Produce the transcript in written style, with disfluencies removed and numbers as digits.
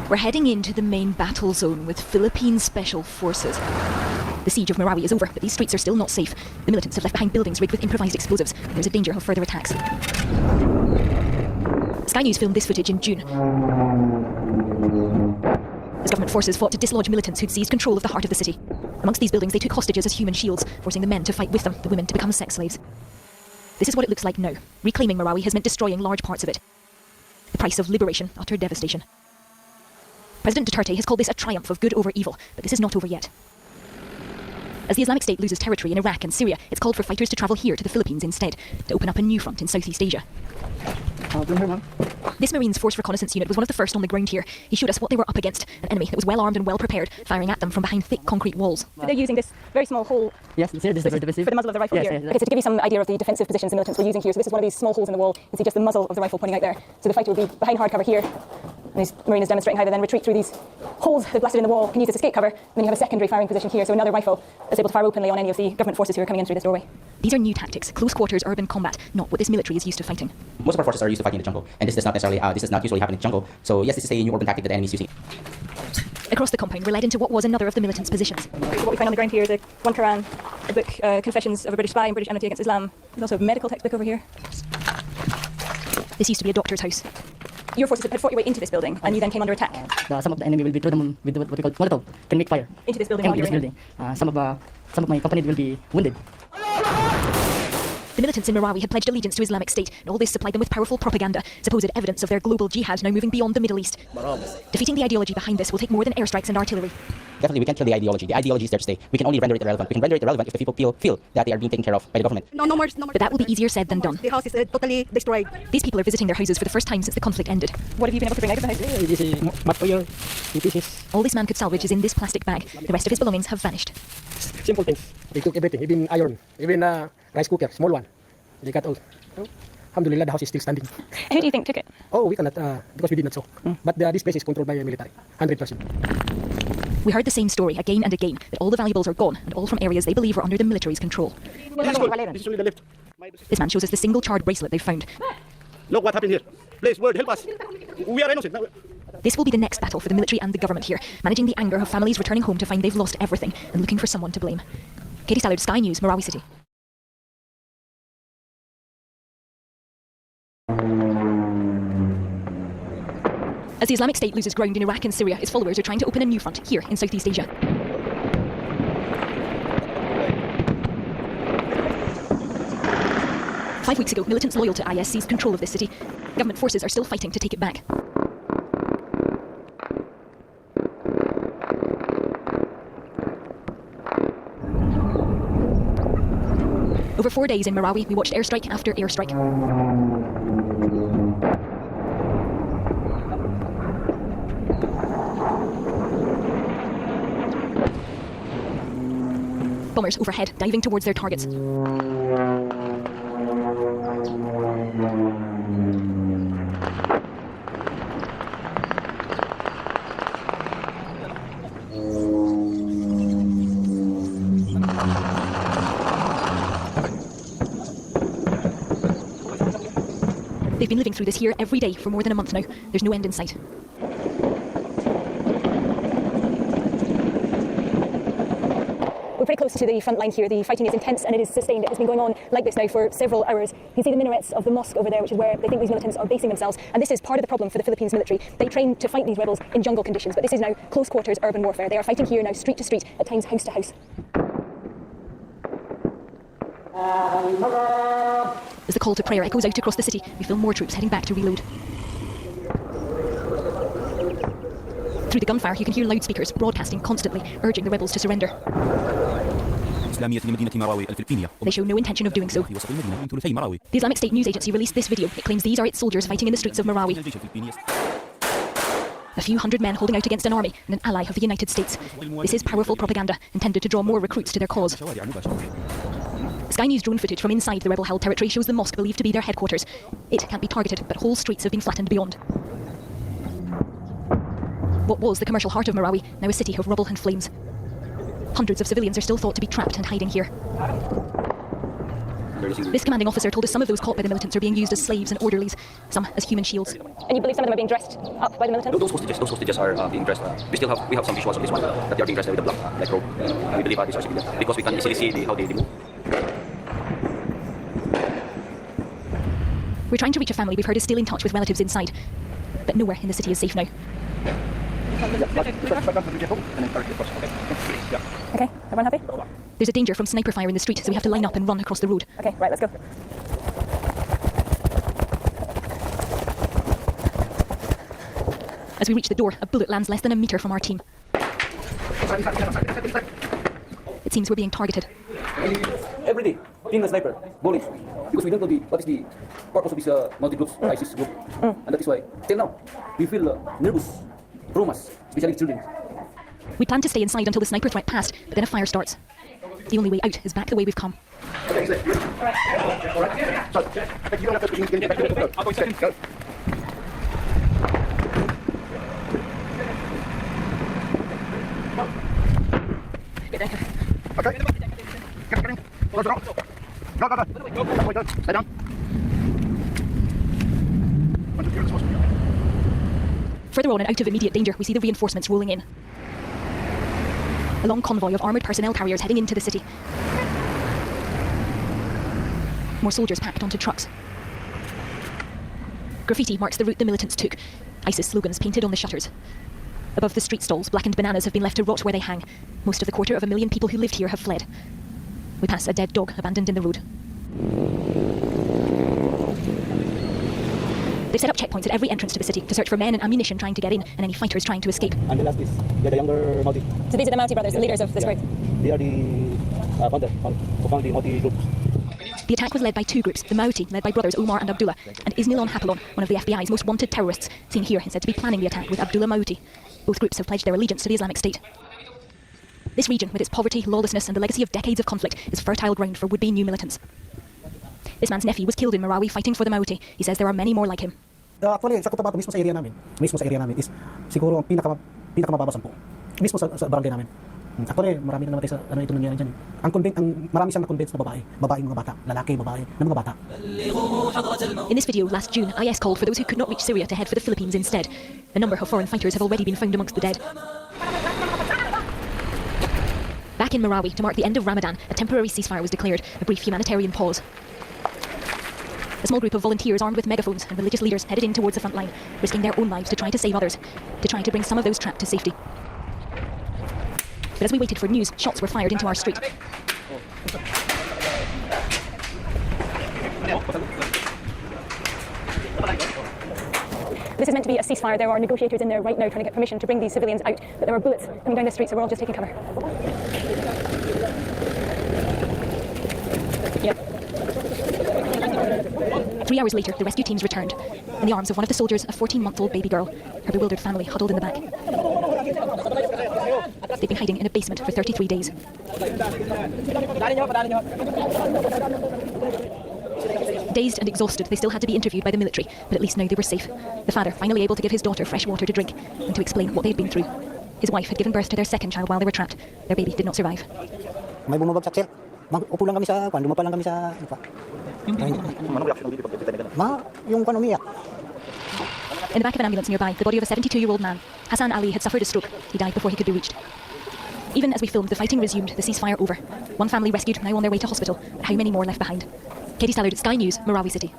We're heading into the main battle zone with Philippine Special Forces. The siege of Marawi is over, but these streets are still not safe. The militants have left behind buildings rigged with improvised explosives. There's a danger of further attacks. Sky News filmed this footage in June. As government forces fought to dislodge militants who'd seized control of the heart of the city. Amongst these buildings, they took hostages as human shields, forcing the men to fight with them, the women to become sex slaves. This is what it looks like now. Reclaiming Marawi has meant destroying large parts of it. The price of liberation, utter devastation. President Duterte has called this a triumph of good over evil, but this is not over yet. As the Islamic State loses territory in Iraq and Syria, it's called for fighters to travel here to the Philippines instead, to open up a new front in Southeast Asia. This Marines Force Reconnaissance Unit was one of the first on the ground here. He showed us what they were up against, an enemy that was well armed and well prepared, firing at them from behind thick concrete walls. So they're using this very small hole this is very defensive. For the muzzle of the rifle here. Yes. Okay, so to give you some idea of the defensive positions the militants were using here, so this is one of these small holes in the wall. You can see just the muzzle of the rifle pointing out there. So the fighter would be behind hardcover here. And this Marine is demonstrating how they then retreat through these holes they've blasted in the wall, can use this escape cover. Then you have a secondary firing position here, so another rifle is able to fire openly on any of the government forces who are coming in through this doorway. These are new tactics, close quarters urban combat, not what this military is used to fighting. Most of our forces are used to fighting in the jungle, and this does not usually happen in the jungle. So yes, this is a new urban tactic that the enemy is using. Across the compound, we're led into what was another of the militants' positions. So what we find on the ground here is one Quran, a book, Confessions of a British Spy and British Enmity Against Islam. There's also a medical textbook over here. This used to be a doctor's house. Your forces had fought your way into this building, and you then came under attack. Some of the enemy will be through them with what we call Molotov, can make fire. Into this building while you're in. Some of my company will be wounded. The militants in Marawi had pledged allegiance to Islamic State, and all this supplied them with powerful propaganda, supposed evidence of their global jihad now moving beyond the Middle East. Defeating the ideology behind this will take more than airstrikes and artillery. Definitely, we can't kill the ideology. The ideology is there to stay. We can only render it irrelevant. We can render it irrelevant if the people feel that they are being taken care of by the government. No more. But that will be easier said than done. The house is totally destroyed. These people are visiting their houses for the first time since the conflict ended. What have you been able to bring out of the house? This is material, pieces. All this man could salvage is in this plastic bag. The rest of his belongings have vanished. Simple things. They took everything, even iron, even rice cooker, small one. They got all. Alhamdulillah, the house is still standing. Who do you think took it? Oh, we cannot, because we did not so. But this place is controlled by the military, 100%. We heard the same story again and again, that all the valuables are gone, and all from areas they believe are under the military's control. This is only the left. This man shows us the single charred bracelet they've found. Look what happened here. Please, word, help us. We are innocent. This will be the next battle for the military and the government here, managing the anger of families returning home to find they've lost everything and looking for someone to blame. Katie Sallard, Sky News, Marawi City. As the Islamic State loses ground in Iraq and Syria, its followers are trying to open a new front here in Southeast Asia. Five weeks ago, militants loyal to IS seized control of this city. Government forces are still fighting to take it back. Over 4 days in Marawi, we watched airstrike after airstrike. Bombers overhead, diving towards their targets. They've been living through this here every day for more than a month now. There's no end in sight. We're pretty close to the front line here. The fighting is intense and it is sustained. It has been going on like this now for several hours. You can see the minarets of the mosque over there, which is where they think these militants are basing themselves. And this is part of the problem for the Philippines military. They train to fight these rebels in jungle conditions, but this is now close quarters urban warfare. They are fighting here now street to street, at times house to house. As the call to prayer echoes out across the city, we film more troops heading back to reload. Through the gunfire, you can hear loudspeakers broadcasting constantly, urging the rebels to surrender. They show no intention of doing so. The Islamic State news agency released this video. It claims these are its soldiers fighting in the streets of Marawi. A few hundred men holding out against an army and an ally of the United States. This is powerful propaganda, intended to draw more recruits to their cause. Sky News drone footage from inside the rebel-held territory shows the mosque believed to be their headquarters. It can't be targeted, but whole streets have been flattened beyond. What was the commercial heart of Marawi, now a city of rubble and flames. Hundreds of civilians are still thought to be trapped and hiding here. This commanding officer told us some of those caught by the militants are being used as slaves and orderlies, some as human shields. And you believe some of them are being dressed up by the militants? Those hostages are being dressed. We have some visuals of this one that they are being dressed with a black like robe. We believe these are civilians because we can easily see how they move. We're trying to reach a family we've heard is still in touch with relatives inside, but nowhere in the city is safe now. Okay, everyone happy? There's a danger from sniper fire in the street, so we have to line up and run across the road. Okay, right, let's go. As we reach the door, a bullet lands less than a metre from our team. It seems we're being targeted. Every day, being a sniper, bullets, because we don't know what is the purpose of this multi-groups ISIS group, and that is why till now we feel nervous, traumas, especially children. We plan to stay inside until the sniper threat passed, but then a fire starts. The only way out is back the way we've come. Further on and out of immediate danger, we see the reinforcements rolling in. A long convoy of armoured personnel carriers heading into the city. More soldiers packed onto trucks. Graffiti marks the route the militants took. ISIS slogans painted on the shutters. Above the street stalls, blackened bananas have been left to rot where they hang. Most of the 250,000 people who lived here have fled. We pass a dead dog abandoned in the road. They've set up checkpoints at every entrance to the city to search for men and ammunition trying to get in and any fighters trying to escape. And the last is they're the younger Mauti. So these are the Mauti brothers, the leaders of this group? They are the founder who found the Mauti group. The attack was led by two groups, the Mauti, led by brothers Omar and Abdullah, and Ismailon Hapilon, one of the FBI's most wanted terrorists, seen here is said to be planning the attack with Abdullah Mauti. Both groups have pledged their allegiance to the Islamic State. This region, with its poverty, lawlessness and the legacy of decades of conflict, is fertile ground for would-be new militants. This man's nephew was killed in Marawi fighting for the Mauti. He says there are many more like him. Actually, sa Cotabato mismo sa area namin is siguro ang pinakamababa 10. Mismo sa barangay namin. Actually, marami na namatay sa ito nangyari diyan. Marami siyang na-convince na babae mga bata, lalaki, babae, na mga bata. In this video last June, IS called for those who could not reach Syria to head for the Philippines instead. A number of foreign fighters have already been found amongst the dead. Back in Marawi, to mark the end of Ramadan, a temporary ceasefire was declared, a brief humanitarian pause. A small group of volunteers armed with megaphones and religious leaders headed in towards the front line, risking their own lives to try to save others, to try to bring some of those trapped to safety. But as we waited for news, shots were fired into our street. This is meant to be a ceasefire. There are negotiators in there right now trying to get permission to bring these civilians out, but there are bullets coming down the street, so we're all just taking cover. Yeah. 3 hours later, the rescue teams returned. In the arms of one of the soldiers, a 14-month-old baby girl, her bewildered family huddled in the back. They'd been hiding in a basement for 33 days. Dazed and exhausted, they still had to be interviewed by the military, but at least now they were safe. The father finally able to give his daughter fresh water to drink and to explain what they'd been through. His wife had given birth to their second child while they were trapped. Their baby did not survive. May bumabagsak sir. Upo lang kami sa lumapa lang kami sa yung umiyak. In the back of an ambulance nearby, the body of a 72-year-old man. Hassan Ali had suffered a stroke. He died before he could be reached. Even as we filmed, the fighting resumed, the ceasefire over. One family rescued, now on their way to hospital, but how many more left behind? Katie Stallard, Sky News, Marawi City.